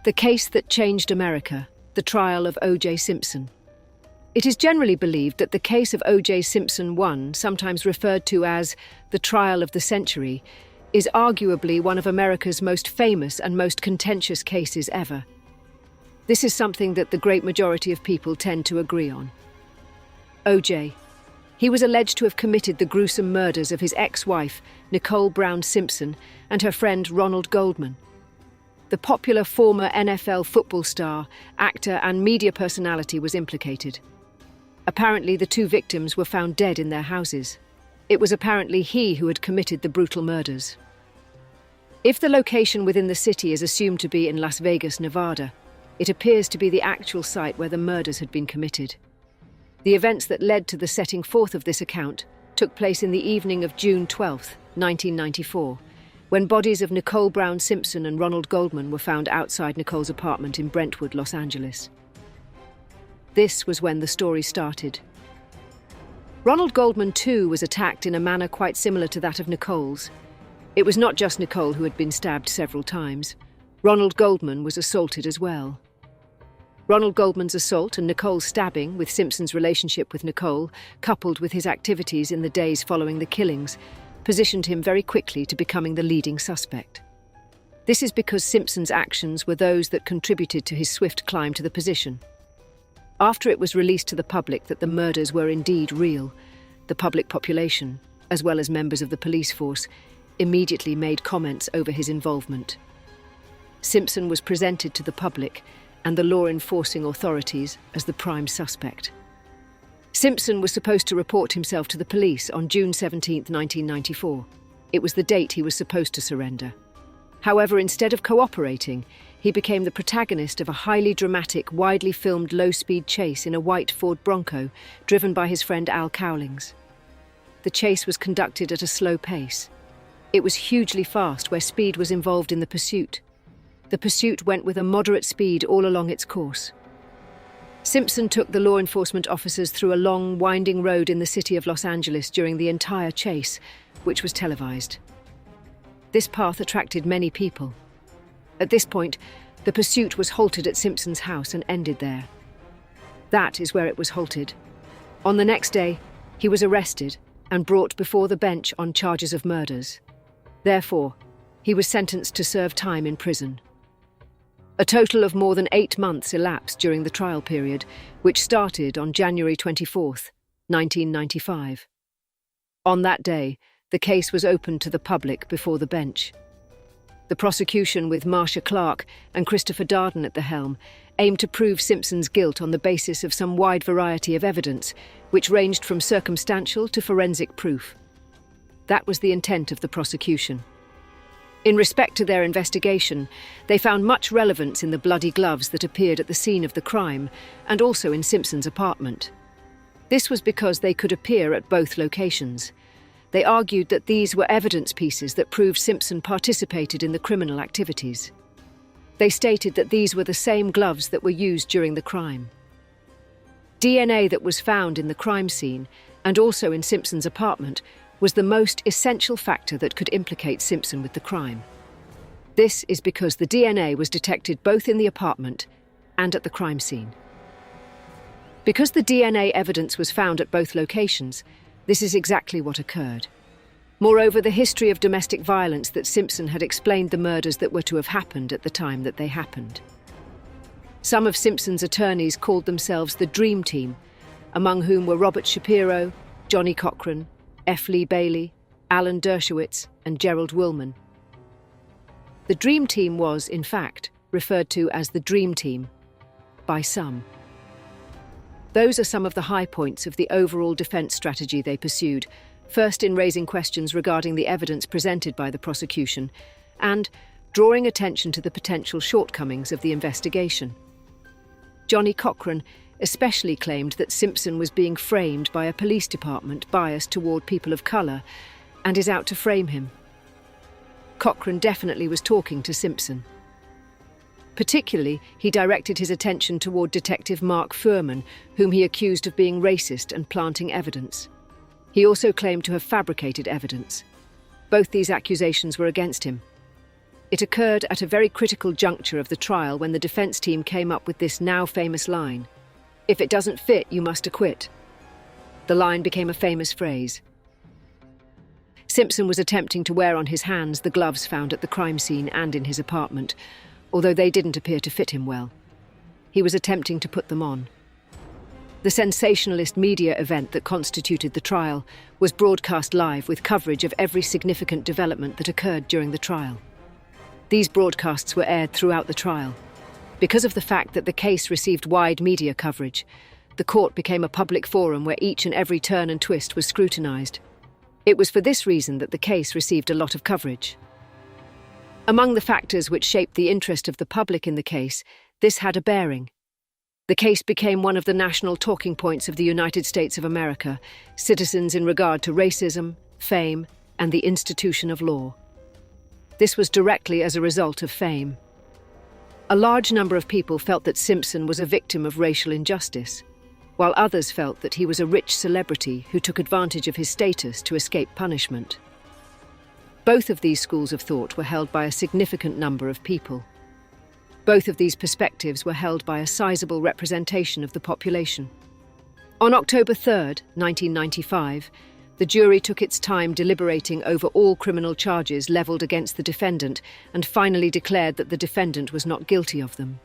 The case that changed America, the trial of O.J. Simpson. It is generally believed that the case of O.J. Simpson I, sometimes referred to as the trial of the century, is arguably one of America's most famous and most contentious cases ever. This is something that the great majority of people tend to agree on. O.J. He was alleged to have committed the gruesome murders of his ex-wife, Nicole Brown Simpson, and her friend Ronald Goldman. The popular former NFL football star, actor, and media personality was implicated. Apparently, the two victims were found dead in their houses. It was apparently he who had committed the brutal murders. If the location within the city is assumed to be in Las Vegas, Nevada, it appears to be the actual site where the murders had been committed. The events that led to the setting forth of this account took place in the evening of June 12, 1994, when bodies of Nicole Brown Simpson and Ronald Goldman were found outside Nicole's apartment in Brentwood, Los Angeles. This was when the story started. Ronald Goldman, too, was attacked in a manner quite similar to that of Nicole's. It was not just Nicole who had been stabbed several times. Ronald Goldman was assaulted as well. Ronald Goldman's assault and Nicole's stabbing, with Simpson's relationship with Nicole, coupled with his activities in the days following the killings, positioned him very quickly to becoming the leading suspect. This is because Simpson's actions were those that contributed to his swift climb to the position. After it was released to the public that the murders were indeed real, the public population, as well as members of the police force, immediately made comments over his involvement. Simpson was presented to the public and the law-enforcing authorities as the prime suspect. Simpson was supposed to report himself to the police on June 17, 1994. It was the date he was supposed to surrender. However, instead of cooperating, he became the protagonist of a highly dramatic, widely filmed low-speed chase in a white Ford Bronco, driven by his friend Al Cowlings. The chase was conducted at a slow pace. It was hugely fast, where speed was involved in the pursuit. The pursuit went with a moderate speed all along its course. Simpson took the law enforcement officers through a long, winding road in the city of Los Angeles during the entire chase, which was televised. This path attracted many people. At this point, the pursuit was halted at Simpson's house and ended there. That is where it was halted. On the next day, he was arrested and brought before the bench on charges of murders. Therefore, he was sentenced to serve time in prison. A total of more than 8 months elapsed during the trial period, which started on January 24, 1995. On that day, the case was opened to the public before the bench. The prosecution, with Marcia Clark and Christopher Darden at the helm, aimed to prove Simpson's guilt on the basis of some wide variety of evidence, which ranged from circumstantial to forensic proof. That was the intent of the prosecution. In respect to their investigation, they found much relevance in the bloody gloves that appeared at the scene of the crime, and also in Simpson's apartment. This was because they could appear at both locations. They argued that these were evidence pieces that proved Simpson participated in the criminal activities. They stated that these were the same gloves that were used during the crime. DNA that was found in the crime scene, and also in Simpson's apartment, was the most essential factor that could implicate Simpson with the crime. This is because the DNA was detected both in the apartment and at the crime scene. Because the DNA evidence was found at both locations, this is exactly what occurred. Moreover, the history of domestic violence that Simpson had explained the murders that were to have happened at the time that they happened. Some of Simpson's attorneys called themselves the Dream Team, among whom were Robert Shapiro, Johnny Cochran, F. Lee Bailey, Alan Dershowitz, and Gerald Willman. The Dream Team was, in fact, referred to as the Dream Team by some. Those are some of the high points of the overall defense strategy they pursued, first in raising questions regarding the evidence presented by the prosecution, and drawing attention to the potential shortcomings of the investigation. Johnny Cochran especially claimed that Simpson was being framed by a police department biased toward people of colour and is out to frame him. Cochran definitely was talking to Simpson. Particularly, he directed his attention toward Detective Mark Fuhrman, whom he accused of being racist and planting evidence. He also claimed to have fabricated evidence. Both these accusations were against him. It occurred at a very critical juncture of the trial when the defense team came up with this now famous line, "If it doesn't fit, you must acquit." The line became a famous phrase. Simpson was attempting to wear on his hands the gloves found at the crime scene and in his apartment, although they didn't appear to fit him well. He was attempting to put them on. The sensationalist media event that constituted the trial was broadcast live with coverage of every significant development that occurred during the trial. These broadcasts were aired throughout the trial. Because of the fact that the case received wide media coverage, the court became a public forum where each and every turn and twist was scrutinized. It was for this reason that the case received a lot of coverage. Among the factors which shaped the interest of the public in the case, this had a bearing. The case became one of the national talking points of the United States of America, citizens in regard to racism, fame, and the institution of law. This was directly as a result of fame. A large number of people felt that Simpson was a victim of racial injustice, while others felt that he was a rich celebrity who took advantage of his status to escape punishment. Both of these schools of thought were held by a significant number of people. Both of these perspectives were held by a sizable representation of the population. On October 3rd, 1995, the jury took its time deliberating over all criminal charges levelled against the defendant and finally declared that the defendant was not guilty of them.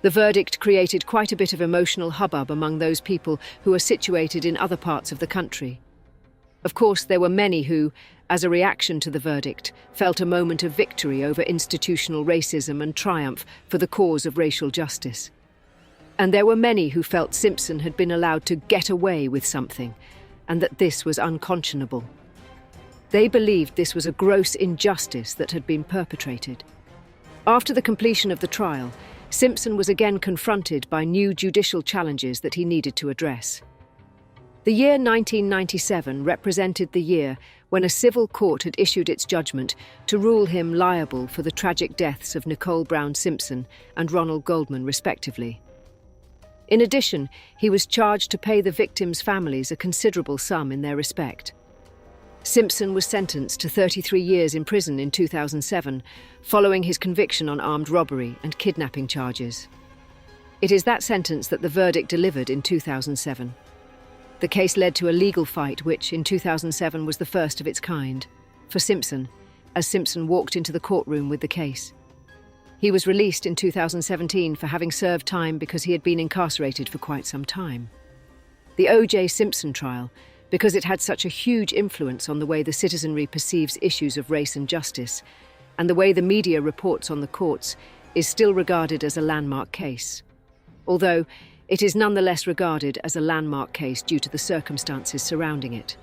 The verdict created quite a bit of emotional hubbub among those people who are situated in other parts of the country. Of course, there were many who, as a reaction to the verdict, felt a moment of victory over institutional racism and triumph for the cause of racial justice. And there were many who felt Simpson had been allowed to get away with something, and that this was unconscionable. They believed this was a gross injustice that had been perpetrated. After the completion of the trial, Simpson was again confronted by new judicial challenges that he needed to address. The year 1997 represented the year when a civil court had issued its judgment to rule him liable for the tragic deaths of Nicole Brown Simpson and Ron Goldman, respectively. In addition, he was charged to pay the victims' families a considerable sum in their respect. Simpson was sentenced to 33 years in prison in 2007, following his conviction on armed robbery and kidnapping charges. It is that sentence that the verdict delivered in 2007. The case led to a legal fight which, in 2007, was the first of its kind for Simpson, as Simpson walked into the courtroom with the case. He was released in 2017 for having served time because he had been incarcerated for quite some time. The O.J. Simpson trial, because it had such a huge influence on the way the citizenry perceives issues of race and justice, and the way the media reports on the courts, is still regarded as a landmark case. Although, it is nonetheless regarded as a landmark case due to the circumstances surrounding it.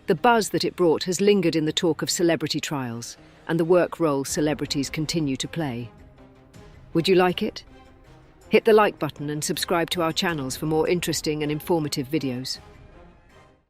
The buzz that it brought has lingered in the talk of celebrity trials and the work role celebrities continue to play. Would you like it? Hit the like button and subscribe to our channels for more interesting and informative videos.